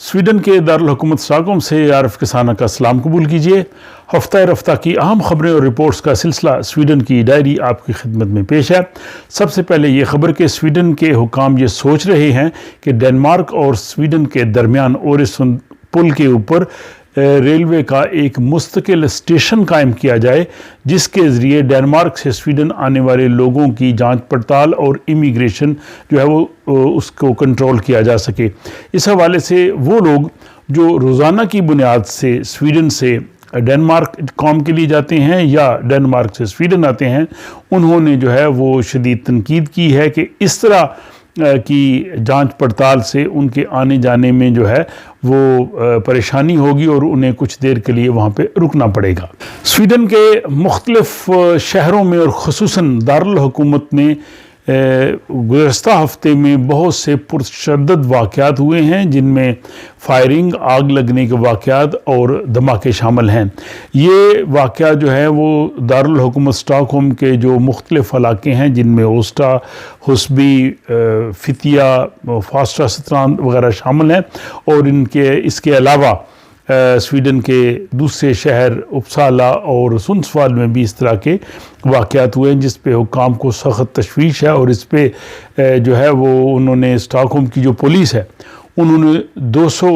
Sweden کے دارالحکومت اسٹاکہولم سے عارف کسانہ کا سلام قبول کیجیے۔ ہفتہ رفتہ کی اہم خبریں اور رپورٹس کا سلسلہ سویڈن کی ڈائری آپ کی خدمت میں پیش ہے۔ سب سے پہلے یہ خبر کہ سویڈن کے حکام یہ سوچ رہے ہیں کہ ڈنمارک اور سویڈن کے درمیان اوریسund پل کے اوپر ریلوے کا ایک مستقل اسٹیشن قائم کیا جائے، جس کے ذریعے ڈنمارک سے سویڈن آنے والے لوگوں کی جانچ پڑتال اور امیگریشن جو ہے وہ اس کو کنٹرول کیا جا سکے۔ اس حوالے سے وہ لوگ جو روزانہ کی بنیاد سے سویڈن سے ڈنمارک کام کے لیے جاتے ہیں یا ڈنمارک سے سویڈن آتے ہیں، انہوں نے جو ہے وہ شدید تنقید کی ہے کہ اس طرح کی جانچ پڑتال سے ان کے آنے جانے میں جو ہے وہ پریشانی ہوگی اور انہیں کچھ دیر کے لیے وہاں پہ رکنا پڑے گا۔ سویڈن کے مختلف شہروں میں اور خصوصاً دارالحکومت میں گزشتہ ہفتے میں بہت سے پرتشدد واقعات ہوئے ہیں، جن میں فائرنگ، آگ لگنے کے واقعات اور دھماکے شامل ہیں۔ یہ واقعہ جو ہے وہ دارالحکومت اسٹاکہولم کے جو مختلف علاقے ہیں، جن میں اوسٹا، حسبی، فتیا، فاسٹرا ستراند وغیرہ شامل ہیں، اور اس کے علاوہ سویڈن کے دوسرے شہر اپسالا اور سنسوال میں بھی اس طرح کے واقعات ہوئے ہیں، جس پہ حکام کو سخت تشویش ہے، اور اس پہ جو ہے وہ انہوں نے اسٹاکہولم کی جو پولیس ہے انہوں نے 200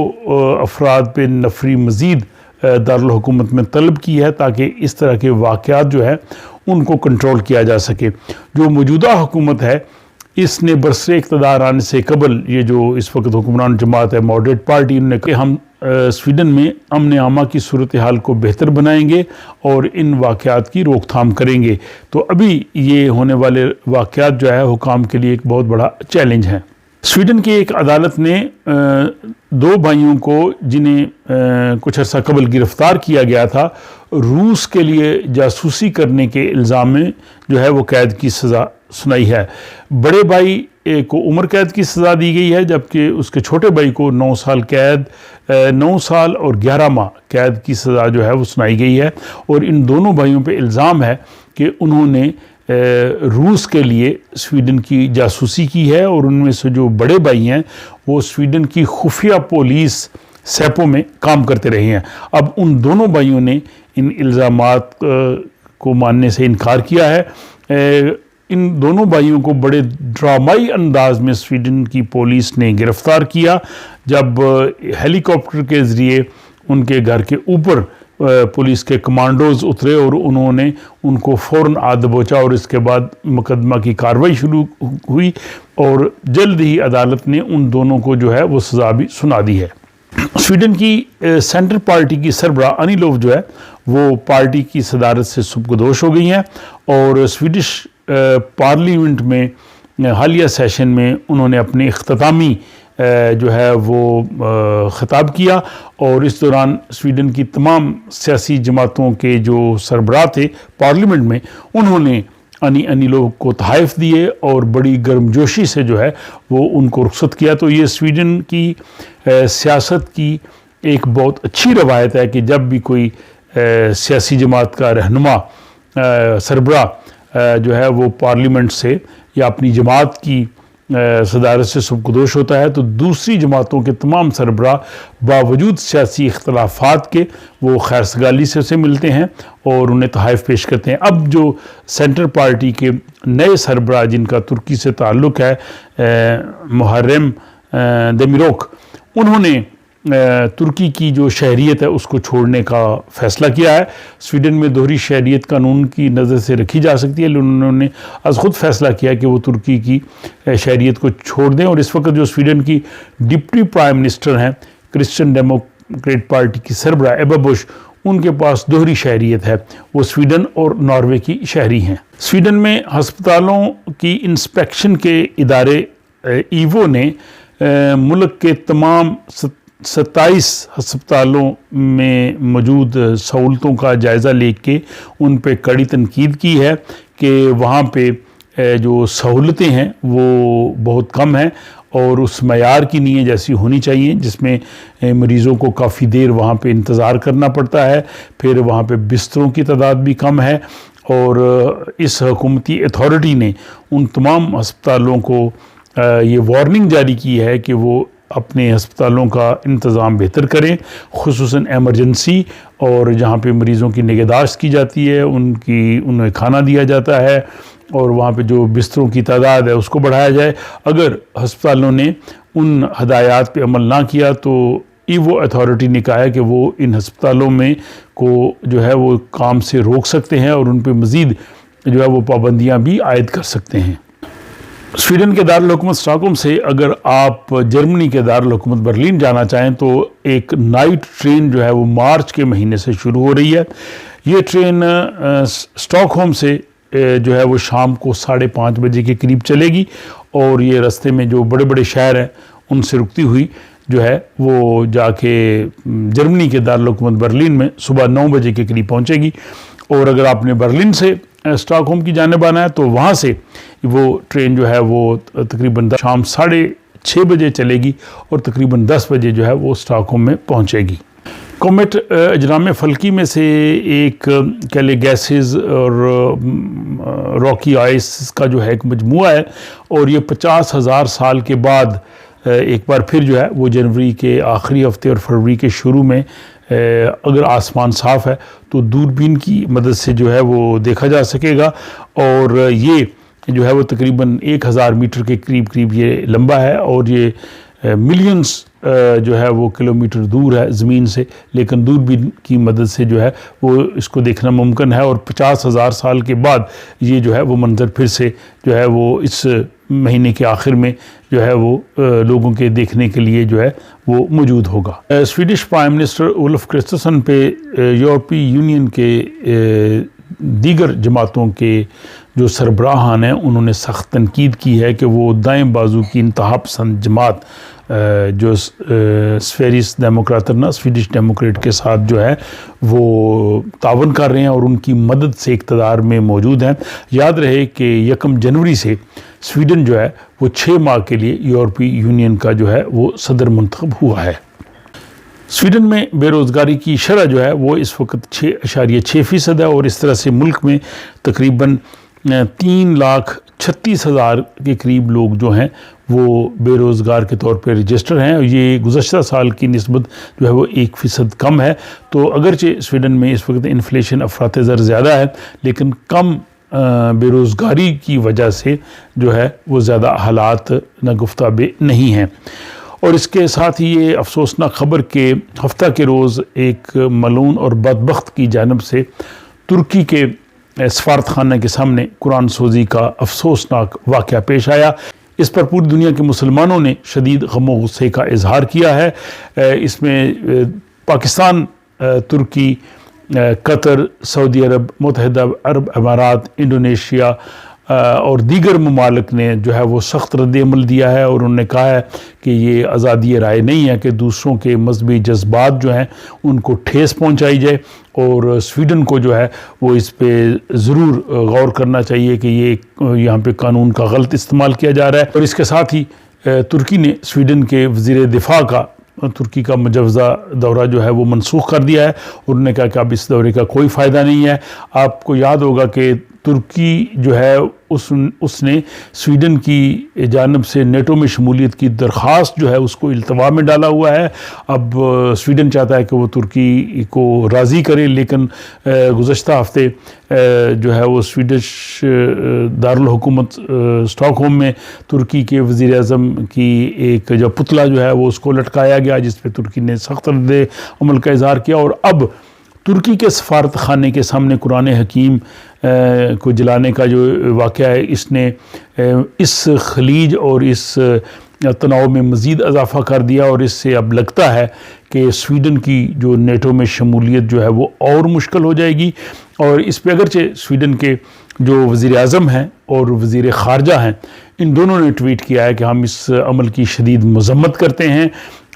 افراد پہ نفری مزید دارالحکومت میں طلب کی ہے، تاکہ اس طرح کے واقعات جو ہے ان کو کنٹرول کیا جا سکے۔ جو موجودہ حکومت ہے اس نے برسر اقتدار آنے سے قبل یہ جو اس وقت حکمران جماعت ہے ماڈریٹ پارٹی، انہوں نے کہ ہم سویڈن میں امن عامہ کی صورتحال کو بہتر بنائیں گے اور ان واقعات کی روک تھام کریں گے۔ تو ابھی یہ ہونے والے واقعات جو ہے حکام کے لیے ایک بہت بڑا چیلنج ہے۔ سویڈن کی ایک عدالت نے 2 بھائیوں کو جنہیں کچھ عرصہ قبل گرفتار کیا گیا تھا، روس کے لیے جاسوسی کرنے کے الزام میں جو ہے وہ قید کی سزا سنائی ہے۔ بڑے بھائی کو عمر قید کی سزا دی گئی ہے، جبکہ اس کے چھوٹے بھائی کو 9 سال قید، 9 سال اور 11 ماہ قید کی سزا جو ہے وہ سنائی گئی ہے۔ اور ان دونوں بھائیوں پہ الزام ہے کہ انہوں نے روس کے لیے سویڈن کی جاسوسی کی ہے، اور ان میں سے جو بڑے بھائی ہیں وہ سویڈن کی خفیہ پولیس سیپو میں کام کرتے رہے ہیں۔ اب ان دونوں بھائیوں نے ان الزامات کو ماننے سے انکار کیا ہے۔ ان دونوں بھائیوں کو بڑے ڈرامائی انداز میں سویڈن کی پولیس نے گرفتار کیا، جب ہیلی کاپٹر کے ذریعے ان کے گھر کے اوپر پولیس کے کمانڈوز اترے اور انہوں نے ان کو فوراً آد دبوچا، اور اس کے بعد مقدمہ کی کارروائی شروع ہوئی، اور جلد ہی عدالت نے ان دونوں کو جو ہے وہ سزا بھی سنا دی ہے۔ سویڈن کی سینٹر پارٹی کی سربراہ انی لوف جو ہے وہ پارٹی کی صدارت سے سبکدوش ہو گئی ہیں، اور سویڈش پارلیمنٹ میں حالیہ سیشن میں انہوں نے اپنے اختتامی جو ہے وہ خطاب کیا، اور اس دوران سویڈن کی تمام سیاسی جماعتوں کے جو سربراہ تھے پارلیمنٹ میں، انہوں نے انی لوف کو تحائف دیے اور بڑی گرمجوشی سے جو ہے وہ ان کو رخصت کیا۔ تو یہ سویڈن کی سیاست کی ایک بہت اچھی روایت ہے کہ جب بھی کوئی سیاسی جماعت کا رہنما سربراہ جو ہے وہ پارلیمنٹ سے یا اپنی جماعت کی صدارت سے سبکدوش ہوتا ہے، تو دوسری جماعتوں کے تمام سربراہ باوجود سیاسی اختلافات کے وہ خیر سگالی سے اسے ملتے ہیں اور انہیں تحائف پیش کرتے ہیں۔ اب جو سینٹر پارٹی کے نئے سربراہ جن کا ترکی سے تعلق ہے، محرم دیمیروک، انہوں نے ترکی کی جو شہریت ہے اس کو چھوڑنے کا فیصلہ کیا ہے۔ سویڈن میں دوہری شہریت قانون کی نظر سے رکھی جا سکتی ہے، لیکن انہوں نے از خود فیصلہ کیا کہ وہ ترکی کی شہریت کو چھوڑ دیں، اور اس وقت جو سویڈن کی ڈپٹی پرائم منسٹر ہیں، کرسچن ڈیموکریٹ پارٹی کی سربراہ ایبا بش، ان کے پاس دوہری شہریت ہے، وہ سویڈن اور ناروے کی شہری ہیں۔ سویڈن میں ہسپتالوں کی انسپیکشن کے ادارے ایوو نے ملک کے تمام 27 ہسپتالوں میں موجود سہولتوں کا جائزہ لے کے ان پہ کڑی تنقید کی ہے کہ وہاں پہ جو سہولتیں ہیں وہ بہت کم ہیں اور اس معیار کی نہیں ہے جیسی ہونی چاہیے، جس میں مریضوں کو کافی دیر وہاں پہ انتظار کرنا پڑتا ہے، پھر وہاں پہ بستروں کی تعداد بھی کم ہے، اور اس حکومتی اتھارٹی نے ان تمام ہسپتالوں کو یہ وارننگ جاری کی ہے کہ وہ اپنے ہسپتالوں کا انتظام بہتر کریں، خصوصاً ایمرجنسی اور جہاں پہ مریضوں کی نگہداشت کی جاتی ہے انہیں کھانا دیا جاتا ہے، اور وہاں پہ جو بستروں کی تعداد ہے اس کو بڑھایا جائے۔ اگر ہسپتالوں نے ان ہدایات پہ عمل نہ کیا تو ایوو اتھارٹی نے کہا ہے کہ وہ ان ہسپتالوں میں کو جو ہے وہ کام سے روک سکتے ہیں اور ان پہ مزید جو ہے وہ پابندیاں بھی عائد کر سکتے ہیں۔ سویڈن کے دارالحکومت اسٹاک ہوم سے اگر آپ جرمنی کے دارالحکومت برلن جانا چاہیں تو ایک نائٹ ٹرین جو ہے وہ مارچ کے مہینے سے شروع ہو رہی ہے۔ یہ ٹرین اسٹاک ہوم سے جو ہے وہ شام کو 5:30 بجے کے قریب چلے گی، اور یہ رستے میں جو بڑے بڑے شہر ہیں ان سے رکتی ہوئی جو ہے وہ جا کے جرمنی کے دارالحکومت برلن میں صبح 9 بجے کے قریب پہنچے گی۔ اور اگر آپ نے برلن سے اسٹاک ہوم کی جانب آنا ہے تو وہاں سے وہ ٹرین جو ہے وہ تقریباً شام 6:30 بجے چلے گی اور تقریباً 10 بجے جو ہے وہ اسٹاک ہوم میں پہنچے گی۔ کومیٹ اجرام فلکی میں سے ایک کیلے گیسز اور راکی آئس کا جو ہے ایک مجموعہ ہے، اور یہ 50,000 سال کے بعد ایک بار پھر جو ہے وہ جنوری کے آخری ہفتے اور فروری کے شروع میں اگر آسمان صاف ہے تو دوربین کی مدد سے جو ہے وہ دیکھا جا سکے گا، اور یہ جو ہے وہ تقریباً 1000 میٹر کے قریب یہ لمبا ہے، اور یہ ملینز جو ہے وہ کلومیٹر دور ہے زمین سے، لیکن دوربین کی مدد سے جو ہے وہ اس کو دیکھنا ممکن ہے، اور 50,000 سال کے بعد یہ جو ہے وہ منظر پھر سے جو ہے وہ اس مہینے کے آخر میں جو ہے وہ لوگوں کے دیکھنے کے لیے جو ہے وہ موجود ہوگا۔ Swedish prime minister Olaf Christensen پہ یورپی یونین کے دیگر جماعتوں کے جو سربراہان ہیں انہوں نے سخت تنقید کی ہے کہ وہ دائیں بازو کی انتہا پسند جماعت جو سویڈش ڈیموکریٹ کے ساتھ جو ہے وہ تعاون کر رہے ہیں اور ان کی مدد سے اقتدار میں موجود ہیں۔ یاد رہے کہ 1 جنوری سے سویڈن جو ہے وہ 6 ماہ کے لیے یورپی یونین کا جو ہے وہ صدر منتخب ہوا ہے۔ سویڈن میں بے روزگاری کی شرح جو ہے وہ اس وقت 6.6% ہے، اور اس طرح سے ملک میں تقریباً 3,36,000 کے قریب لوگ جو ہیں وہ بے روزگار کے طور پہ رجسٹر ہیں، اور یہ گزشتہ سال کی نسبت جو ہے وہ 1% کم ہے۔ تو اگرچہ سویڈن میں اس وقت انفلیشن افراط زر زیادہ ہے، لیکن کم بے روزگاری کی وجہ سے جو ہے وہ زیادہ حالات ناگفتہ بے نہیں ہیں۔ اور اس کے ساتھ ہی یہ افسوسناک خبر کہ ہفتہ کے روز ایک ملعون اور بدبخت کی جانب سے ترکی کے سفارت خانہ کے سامنے قرآن سوزی کا افسوسناک واقعہ پیش آیا۔ اس پر پوری دنیا کے مسلمانوں نے شدید غم و غصے کا اظہار کیا ہے۔ اس میں پاکستان، ترکی، قطر، سعودی عرب، متحدہ عرب امارات، انڈونیشیا اور دیگر ممالک نے جو ہے وہ سخت رد عمل دیا ہے، اور انہوں نے کہا ہے کہ یہ آزادی رائے نہیں ہے کہ دوسروں کے مذہبی جذبات جو ہیں ان کو ٹھیس پہنچائی جائے، اور سویڈن کو جو ہے وہ اس پہ ضرور غور کرنا چاہیے کہ یہ یہاں پہ قانون کا غلط استعمال کیا جا رہا ہے۔ اور اس کے ساتھ ہی ترکی نے سویڈن کے وزیر دفاع کا ترکی کا مجوزہ دورہ جو ہے وہ منسوخ کر دیا ہے، اور انہوں نے کہا کہ اب اس دورے کا کوئی فائدہ نہیں ہے۔ آپ کو یاد ہوگا کہ ترکی جو ہے اس نے سویڈن کی جانب سے نیٹو میں شمولیت کی درخواست جو ہے اس کو التوا میں ڈالا ہوا ہے۔ اب سویڈن چاہتا ہے کہ وہ ترکی کو راضی کرے، لیکن گزشتہ ہفتے جو ہے وہ سویڈش دارالحکومت اسٹاک ہوم میں ترکی کے وزیر اعظم کی ایک جو پتلا جو ہے وہ اس کو لٹکایا گیا، جس پہ ترکی نے سخت رد عمل کا اظہار کیا، اور اب ترکی کے سفارت خانے کے سامنے قرآن حکیم کو جلانے کا جو واقعہ ہے، اس نے اس خلیج اور اس تناؤ میں مزید اضافہ کر دیا، اور اس سے اب لگتا ہے کہ سویڈن کی جو نیٹو میں شمولیت جو ہے وہ اور مشکل ہو جائے گی۔ اور اس پہ اگرچہ سویڈن کے جو وزیر اعظم ہیں اور وزیر خارجہ ہیں، ان دونوں نے ٹویٹ کیا ہے کہ ہم اس عمل کی شدید مذمت کرتے ہیں،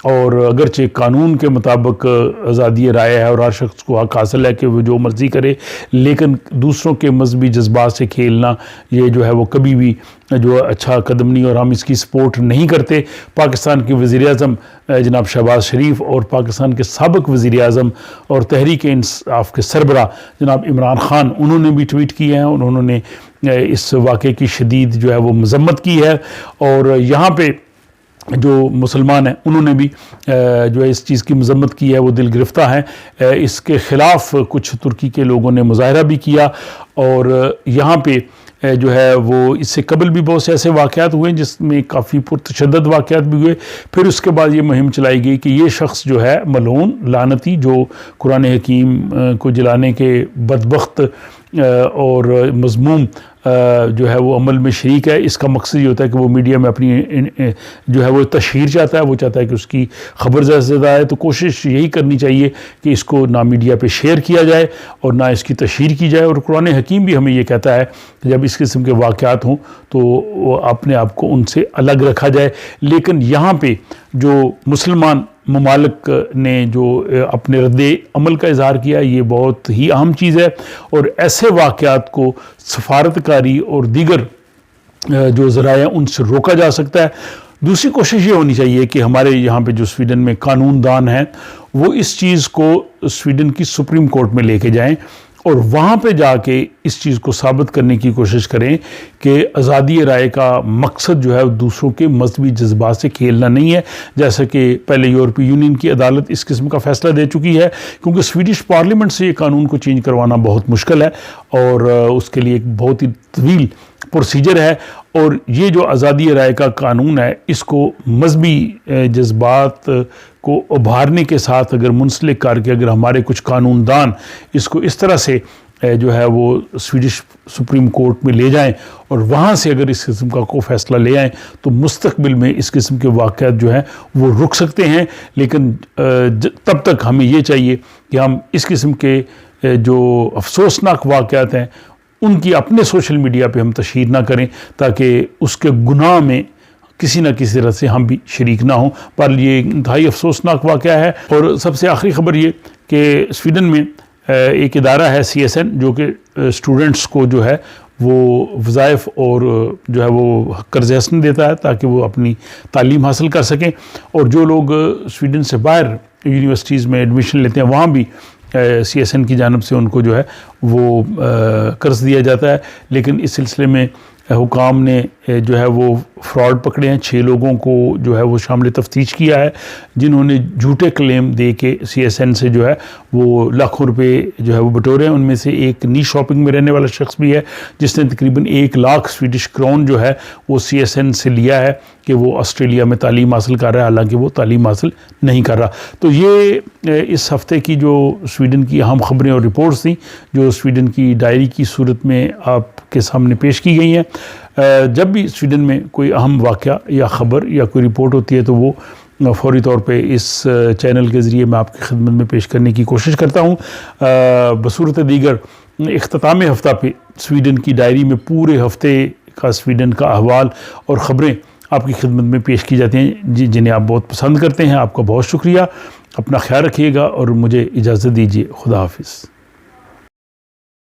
اور اگرچہ قانون کے مطابق آزادی رائے ہے اور ہر شخص کو حق حاصل ہے کہ وہ جو مرضی کرے، لیکن دوسروں کے مذہبی جذبات سے کھیلنا یہ جو ہے وہ کبھی بھی جو اچھا قدم نہیں، اور ہم اس کی سپورٹ نہیں کرتے۔ پاکستان کے وزیر اعظم جناب شہباز شریف اور پاکستان کے سابق وزیر اعظم اور تحریک انصاف کے سربراہ جناب عمران خان، انہوں نے بھی ٹویٹ کیے ہیں اور انہوں نے اس واقعے کی شدید جو ہے وہ مذمت کی ہے، اور یہاں پہ جو مسلمان ہیں انہوں نے بھی جو ہے اس چیز کی مذمت کی ہے، وہ دل گرفتہ ہیں۔ اس کے خلاف کچھ ترکی کے لوگوں نے مظاہرہ بھی کیا، اور یہاں پہ جو ہے وہ اس سے قبل بھی بہت سے ایسے واقعات ہوئے جس میں کافی پرتشدد واقعات بھی ہوئے۔ پھر اس کے بعد یہ مہم چلائی گئی کہ یہ شخص جو ہے ملعون لعنتی، جو قرآن حکیم کو جلانے کے بدبخت اور مذموم جو ہے وہ عمل میں شریک ہے، اس کا مقصد یہ ہوتا ہے کہ وہ میڈیا میں اپنی جو ہے وہ تشہیر چاہتا ہے، وہ چاہتا ہے کہ اس کی خبر زیادہ سے زیادہ ہے، تو کوشش یہی کرنی چاہیے کہ اس کو نہ میڈیا پہ شیئر کیا جائے اور نہ اس کی تشہیر کی جائے۔ اور قرآن حکیم بھی ہمیں یہ کہتا ہے کہ جب اس قسم کے واقعات ہوں تو اپنے آپ کو ان سے الگ رکھا جائے۔ لیکن یہاں پہ جو مسلمان ممالک نے جو اپنے رد عمل کا اظہار کیا، یہ بہت ہی اہم چیز ہے، اور ایسے واقعات کو سفارتکاری اور دیگر جو ذرائع ان سے روکا جا سکتا ہے۔ دوسری کوشش یہ ہونی چاہیے کہ ہمارے یہاں پہ جو سویڈن میں قانون دان ہیں وہ اس چیز کو سویڈن کی سپریم کورٹ میں لے کے جائیں اور وہاں پہ جا کے اس چیز کو ثابت کرنے کی کوشش کریں کہ آزادی رائے کا مقصد جو ہے دوسروں کے مذہبی جذبات سے کھیلنا نہیں ہے، جیسا کہ پہلے یورپی یونین کی عدالت اس قسم کا فیصلہ دے چکی ہے، کیونکہ سویڈش پارلیمنٹ سے یہ قانون کو چینج کروانا بہت مشکل ہے اور اس کے لیے ایک بہت ہی طویل پروسیجر ہے، اور یہ جو آزادی رائے کا قانون ہے اس کو مذہبی جذبات کو ابھارنے کے ساتھ اگر منسلک کر کے اگر ہمارے کچھ قانون دان اس کو اس طرح سے جو ہے وہ سویڈش سپریم کورٹ میں لے جائیں اور وہاں سے اگر اس قسم کا کوئی فیصلہ لے آئیں تو مستقبل میں اس قسم کے واقعات جو ہیں وہ رک سکتے ہیں۔ لیکن تب تک ہمیں یہ چاہیے کہ ہم اس قسم کے جو افسوسناک واقعات ہیں ان کی اپنے سوشل میڈیا پہ ہم تشہیر نہ کریں تاکہ اس کے گناہ میں کسی نہ کسی طرح سے ہم بھی شریک نہ ہوں۔ پر یہ انتہائی افسوسناک واقعہ ہے۔ اور سب سے آخری خبر یہ کہ سویڈن میں ایک ادارہ ہے CSN جو کہ اسٹوڈنٹس کو جو ہے وہ وظائف اور جو ہے وہ قرض حسن دیتا ہے تاکہ وہ اپنی تعلیم حاصل کر سکیں، اور جو لوگ سویڈن سے باہر یونیورسٹیز میں ایڈمیشن لیتے ہیں وہاں بھی CSN کی جانب سے ان کو جو ہے وہ قرض دیا جاتا ہے۔ لیکن اس سلسلے میں حکام نے جو ہے وہ فراڈ پکڑے ہیں، 6 لوگوں کو جو ہے وہ شامل تفتیش کیا ہے جنہوں نے جھوٹے کلیم دے کے CSN سے جو ہے وہ لاکھوں روپے جو ہے وہ بٹورے ہیں۔ ان میں سے ایک نی شاپنگ میں رہنے والا شخص بھی ہے جس نے تقریباً 1 لاکھ سویڈش کرون جو ہے وہ CSN سے لیا ہے کہ وہ آسٹریلیا میں تعلیم حاصل کر رہا ہے، حالانکہ وہ تعلیم حاصل نہیں کر رہا۔ تو یہ اس ہفتے کی جو سویڈن کی اہم خبریں اور رپورٹس تھیں جو سویڈن کی ڈائری کی صورت میں آپ کے سامنے پیش کی گئی ہیں۔ جب بھی سویڈن میں کوئی اہم واقعہ یا خبر یا کوئی رپورٹ ہوتی ہے تو وہ فوری طور پہ اس چینل کے ذریعے میں آپ کی خدمت میں پیش کرنے کی کوشش کرتا ہوں۔ بصورت دیگر اختتام ہفتہ پہ سویڈن کی ڈائری میں پورے ہفتے کا سویڈن کا احوال اور خبریں آپ کی خدمت میں پیش کی جاتی ہیں جنہیں آپ بہت پسند کرتے ہیں۔ آپ کا بہت شکریہ، اپنا خیال رکھیے گا اور مجھے اجازت دیجیے۔ خدا حافظ۔